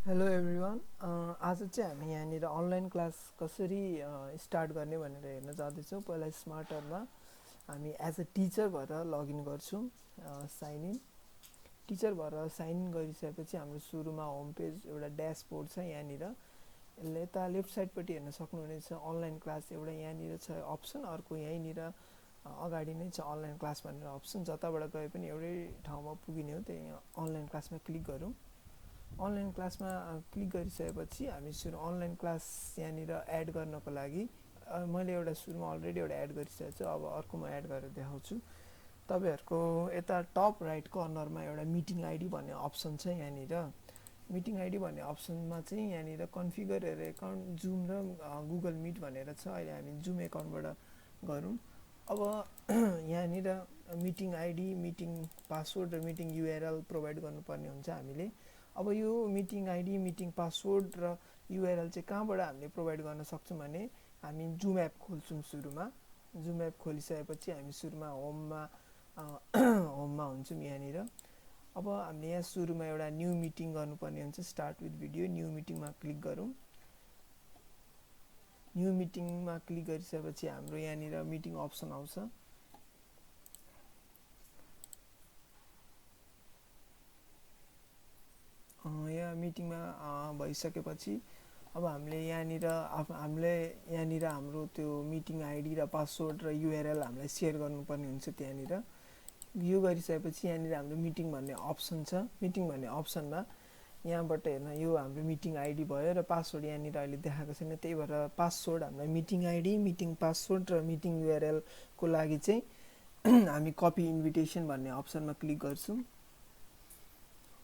Hello everyone आज चाहिँ हामी यहाँनिर अनलाइन क्लास कसरी स्टार्ट गर्ने भनेर हेर्न जाँदैछौँ। पहिला स्मार्टरमा हामी एज अ टिचर भएर लगइन गर्छौँ। साइन इन टिचर भएर साइन इन गरिसकेपछि हाम्रो सुरुमा होम पेज एउटा ड्यासबोर्ड छ। यहाँनिर यता लेफ्ट साइडपट्टि हेर्न सक्नुहुनेछ अनलाइन क्लास एउटा यहाँनिर छ अप्सन, अर्को यहीँनिर अगाडि नै छ अनलाइन क्लास भनेर अप्सन। जताबाट गए पनि एउटै ठाउँमा पुगिने हो, त्यही अनलाइन क्लासमा क्लिक गरौँ। अनलाइन क्लासमा क्लिक गरिसकेपछि हामी सुरु अनलाइन क्लास यहाँनिर एड गर्नको लागि मैले एउटा सुरुमा अलरेडी एउटा एड गरिसकेको छु। अब अर्को म एड गरेर देखाउँछु। तपाईहरुको यता टप राइट कर्नरमा एउटा मिटिङ आइडी भन्ने अप्सन छ। यहाँनिर मिटिङ आइडी भन्ने अप्सनमा चाहिँ यहाँनिर कन्फिगर एकाउन्ट जुम र गुगल मिट भनेर छ। अहिले हामी जुम एकाउन्टबाट गरौँ। अब यहाँनिर मिटिङ आइडी, मिटिङ पासवर्ड र मिटिङ युआरएल प्रोभाइड गर्नुपर्ने हुन्छ हामीले। अब यो मिटिङ आइडी, मिटिङ पासवर्ड र युआरएल चाहिँ कहाँबाट हामीले प्रोभाइड गर्न सक्छौँ भने हामी जुम एप खोल्छौँ। सुरुमा जुम एप खोलिसकेपछि हामी सुरुमा होममा हुन्छौँ यहाँनिर। अब हामीले यहाँ सुरुमा एउटा न्यू मिटिङ गर्नुपर्ने हुन्छ। स्टार्ट विथ भिडियो, न्यू मिटिङमा क्लिक गरौँ। न्यू मिटिङमा क्लिक गरिसकेपछि हाम्रो यहाँनिर मिटिङ अप्सन आउँछ। यहाँ मिटिङमा भइसकेपछि अब हामीले यहाँनिर हाम्रो त्यो मिटिङ आइडी र पासवर्ड र युआरएल हामीलाई सेयर गर्नुपर्ने हुन्छ। त्यहाँनिर यो गरिसकेपछि यहाँनिर हाम्रो मिटिङ भन्ने अप्सन छ। मिटिङ भन्ने अप्सनमा यहाँबाट हेर्न यो हाम्रो मिटिङ आइडी भयो र पासवर्ड यहाँनिर अहिले देखाएको छैन, त्यही भएर पासवर्ड हामीलाई मिटिङ आइडी, मिटिङ पासवर्ड र मिटिङ युआरएल को लागि चाहिँ हामी कपी इन्भिटेसन भन्ने अप्सनमा क्लिक गर्छौँ।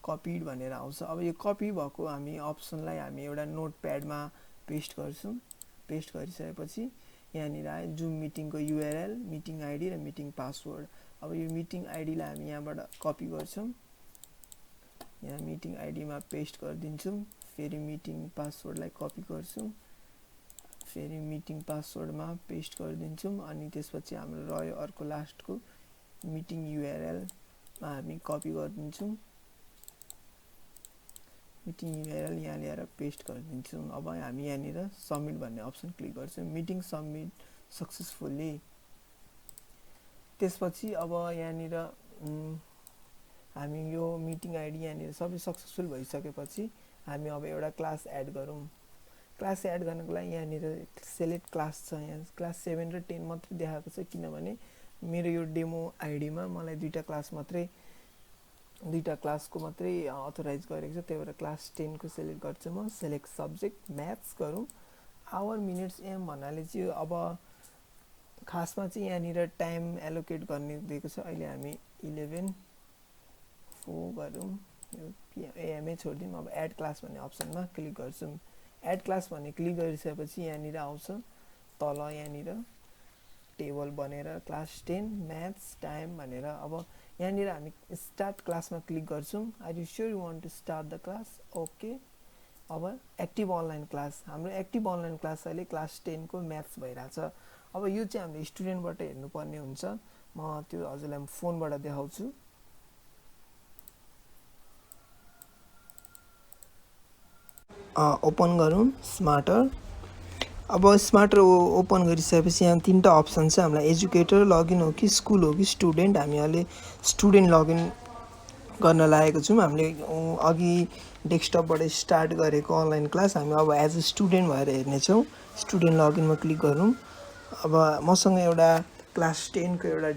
कपिड भनेर आउँछ। अब यो कपी भएको हामी अप्सनलाई हामी एउटा नोटप्याडमा पेस्ट गर्छौँ। पेस्ट गरिसकेपछि यहाँनिर आयो जुम मिटिङको युआरएल, मिटिङ आइडी र मिटिङ पासवर्ड। अब यो मिटिङ आइडीलाई हामी यहाँबाट कपी गर्छौँ। यहाँ मिटिङ आइडीमा पेस्ट गरिदिन्छौँ। फेरि मिटिङ पासवर्डलाई कपी गर्छौँ। फेरि मिटिङ पासवर्डमा पेस्ट गरिदिन्छौँ। अनि त्यसपछि हाम्रो रह्यो अर्को लास्टको मिटिङ युआरएलमा हामी कपी गरिदिन्छौँ। मिटिङ युआरएल यहाँ ल्याएर पेस्ट गरिदिन्छौँ। अब हामी यहाँनिर सबमिट भन्ने अप्सन क्लिक गर्छौँ। Meeting submit successfully. त्यसपछि अब यहाँनिर हामी यो मिटिङ आइडी यहाँनिर सबै सक्सेसफुल भइसकेपछि हामी अब एउटा क्लास एड गरौँ। क्लास एड गर्नको लागि यहाँनिर सेलेक्ट क्लास छ। यहाँ क्लास 7 र 10 मात्रै देखाएको छ, किनभने मेरो यो डेमो आइडीमा मलाई दुईटा क्लासको मात्रै अथोराइज गरेको छ। त्यही भएर क्लास 10 को सेलेक्ट गर्छु म। सेलेक्ट सब्जेक्ट म्याथ्स गरौँ। आवर मिनट्स एम भन्नाले चाहिँ अब खासमा चाहिँ यहाँनिर टाइम एलोकेट गर्ने दिएको छ। अहिले हामी 11:04 गरौँ। यो एएमए छोडिदिउँ। अब एड क्लास भन्ने अप्सनमा क्लिक गर्छौँ। एड क्लास भन्ने क्लिक गरिसकेपछि यहाँनिर आउँछ तल यहाँनिर टेबल बनेर क्लास 10 म्याथ्स टाइम भनेर। अब यहाँनिर हामी स्टार्ट क्लासमा क्लिक गर्छौँ। Are you sure you want to start the class? Okay. अब एक्टिभ अनलाइन क्लास, हाम्रो एक्टिभ अनलाइन क्लास अहिले क्लास 10 को म्याथ्स भइरहेछ। अब यो चाहिँ हामीले स्टुडेन्टबाट हेर्नुपर्ने हुन्छ। म त्यो हजुरलाई फोनबाट देखाउँछु। ओपन गरौँ स्मार्टर। अब स्मार्टर ओपन गरिसकेपछि यहाँ 3टा अप्सन छ। हामीलाई एजुकेटर लगइन हो कि स्कुल हो कि स्टुडेन्ट। हामी अहिले स्टुडेन्ट लगइन गर्न लागेको छौँ। हामीले अघि डेस्कटपबाट स्टार्ट गरेको अनलाइन क्लास हामी अब एज अ स्टुडेन्ट भएर हेर्नेछौँ। स्टुडेन्ट लगइनमा क्लिक गरौँ। अब मसँग एउटा क्लास 10 को एउटा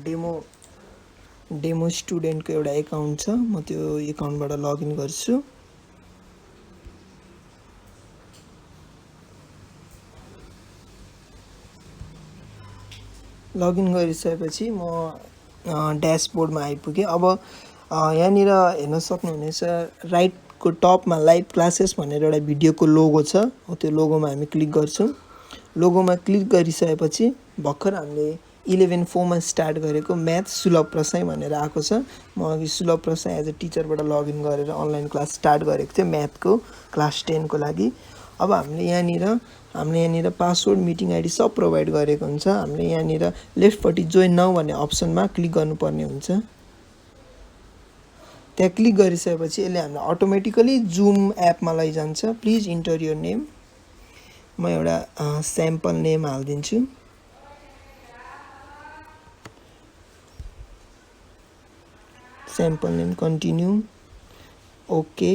डेमो स्टुडेन्टको एउटा एकाउन्ट छ। म त्यो एकाउन्टबाट लगइन गर्छु। लगइन गरिसकेपछि म ड्यासबोर्डमा आइपुगेँ। अब यहाँनिर हेर्न सक्नुहुनेछ राइटको टपमा लाइभ क्लासेस भनेर एउटा भिडियोको लोगो छ। हो त्यो लोगोमा हामी क्लिक गर्छौँ। लोगोमा क्लिक गरिसकेपछि भर्खर हामीले 11:04 मा स्टार्ट गरेको म्याथ सुलभ प्रसाई भनेर आएको छ। म अघि सुलभ प्रसाई एज अ टिचरबाट लगइन गरेर अनलाइन क्लास स्टार्ट गरेको थिएँ म्याथको क्लास 10 को लागि। अब हामीले यहाँनिर पासवर्ड, मिटिङ आइडी सब प्रोभाइड गरेको हुन्छ। हामीले यहाँनिर लेफ्टपट्टि जोइन नाउ भन्ने अप्सनमा क्लिक गर्नुपर्ने हुन्छ। त्यहाँ क्लिक गरिसकेपछि यसले हामीलाई अटोमेटिकली जुम एपमा लैजान्छ। Please enter your name. म एउटा स्याम्पल नेम हालिदिन्छु। Sample name, continue, okay.